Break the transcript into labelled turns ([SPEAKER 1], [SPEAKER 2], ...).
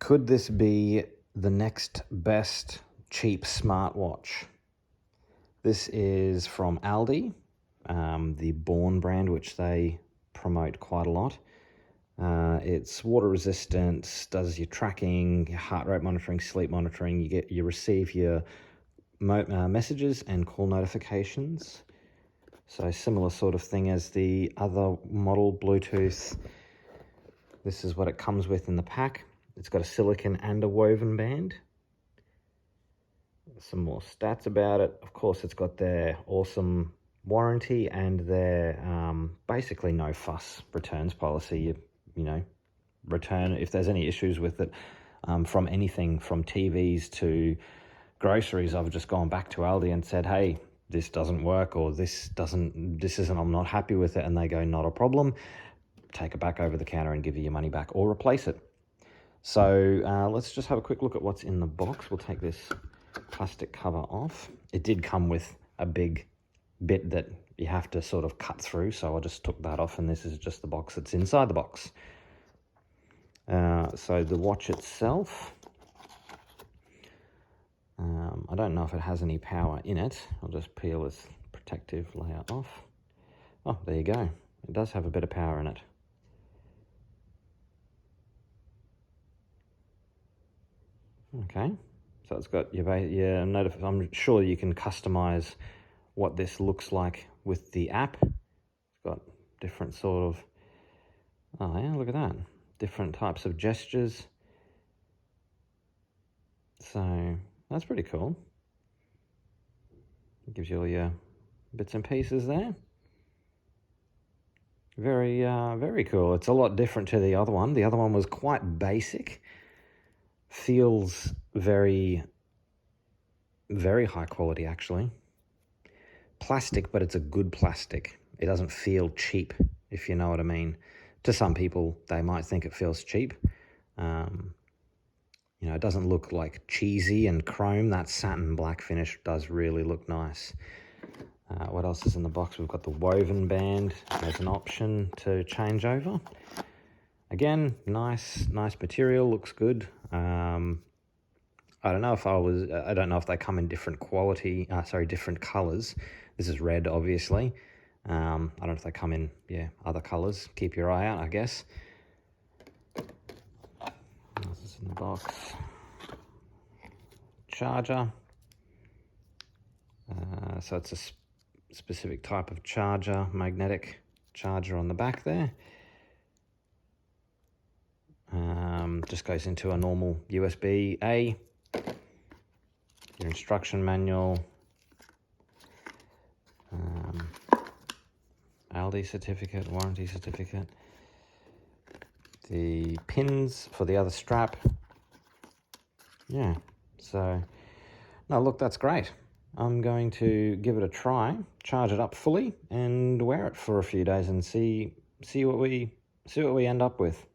[SPEAKER 1] Could this be the next best cheap smartwatch? This is from Aldi, the Bauhn brand, which they promote quite a lot. It's water resistant, does your tracking, your heart rate monitoring, sleep monitoring. You receive your messages and call notifications. So similar sort of thing as the other model, Bluetooth. This is what it comes with in the pack. It's got a silicone and a woven band. Some more stats about it. Of course, it's got their awesome warranty and their basically no fuss returns policy. You know, return if there's any issues with it, from anything from TVs to groceries. I've just gone back to Aldi and said, hey, this doesn't work, or this isn't, I'm not happy with it, and they go, not a problem. Take it back over the counter and give you your money back or replace it. So let's just have a quick look at what's in the box. We'll take this plastic cover off. It did come with a big bit that you have to sort of cut through, so I just took that off, and this is just the box that's inside the box. So the watch itself, I don't know if it has any power in it. I'll just peel this protective layer off. Oh, there you go. It does have a bit of power in it. Okay, so it's got your I'm sure you can customize what this looks like with the app. It's got different sort of, oh yeah, look at that, different types of gestures. So that's pretty cool. It gives you all your bits and pieces there. Very, very cool. It's a lot different to the other one. The other one was quite basic. Feels very, very high quality, actually. Plastic, but it's a good plastic. It doesn't feel cheap, if you know what I mean. To some people, they might think it feels cheap. You know, it doesn't look like cheesy and chrome. That satin black finish does really look nice. What else is in the box? We've got the woven band as an option to change over. Again, nice material, looks good. I don't know if they come in different different colors. This is red, obviously. I don't know if they come in, other colors. Keep your eye out, I guess. What else is in the box? Charger. So it's a specific type of charger, magnetic charger on the back there. Just goes into a normal USB-A. Your instruction manual. Aldi certificate, warranty certificate. The pins for the other strap. Yeah, so, no, look, that's great. I'm going to give it a try, charge it up fully, and wear it for a few days and see what we end up with.